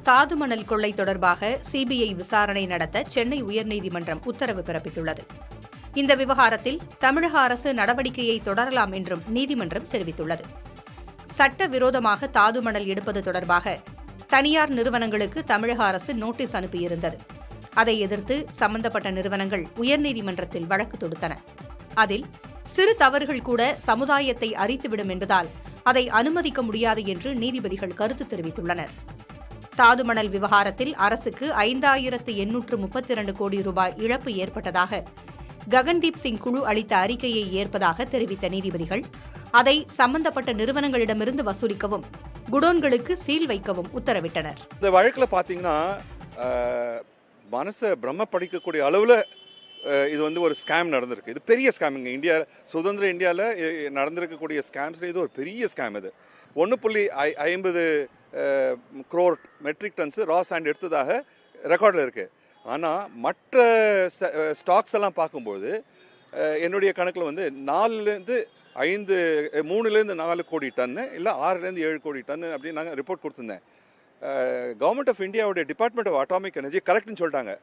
தாது மணல் கொள்ளை தொடர்பாக சிபிஐ விசாரணை நடத்த சென்னை உயர்நீதிமன்றம் உத்தரவு பிறப்பித்துள்ளது. இந்த விவகாரத்தில் தமிழக அரசு நடவடிக்கையை தொடரலாம் என்றும் நீதிமன்றம் தெரிவித்துள்ளது. சட்டவிரோதமாக தாது மணல் எடுப்பது தொடர்பாக தனியார் நிறுவனங்களுக்கு தமிழக அரசு நோட்டீஸ் அனுப்பியிருந்தது. அதை எதிர்த்து சம்பந்தப்பட்ட நிறுவனங்கள் உயர்நீதிமன்றத்தில் வழக்கு தொடுத்தன. அதில் சிறு தவறுகள் கூட சமுதாயத்தை அரித்துவிடும் என்பதால் அதை அனுமதிக்க முடியாது என்று நீதிபதிகள் கருத்து தெரிவித்துள்ளனர். தாது மணல் விவகாரத்தில் அரசுக்கு 5832 கோடி ரூபாய் இழப்பு ஏற்பட்டதாக ககன்தீப் சிங் குழு அளித்த அறிக்கையை ஏற்பதாக தெரிவித்த நீதிபதிகள் அதை சம்பந்தப்பட்ட நிறுவனங்களிடமிருந்து வசூலிக்கவும் குடோன்களுக்கு சீல் வைக்கவும் உத்தரவிட்டனர். இந்த வழக்கில் பார்த்தீங்கன்னா மனசை பிரம்மப்படிக்கக்கூடிய அளவில் இது ஒரு ஸ்கேம் நடந்திருக்கு. இது பெரிய ஸ்கேமுங்க. சுதந்திர இந்தியாவில் நடந்திருக்கக்கூடிய ஸ்கேம்ஸில் இது ஒரு பெரிய ஸ்கேம். இது 1.50 crore மெட்ரிக் டன்ஸ் ரா சாண்ட் எடுத்ததாக ரெக்கார்டில் இருக்குது. ஆனால் மற்ற ஸ்டாக்ஸ் எல்லாம் பார்க்கும்போது என்னுடைய கணக்கில் 3லேருந்து 4 கோடி டன்னு இல்லை 6லேருந்து 7 கோடி டன்னு அப்படின்னு நாங்கள் ரிப்போர்ட் கொடுத்துருந்தேன். கவர்மெண்ட் ஆஃப் இந்தியாவுடைய டிபார்ட்மெண்ட் ஆஃப் அட்டாமிக் எனர்ஜி கரெக்ட்னு சொல்லிட்டாங்க.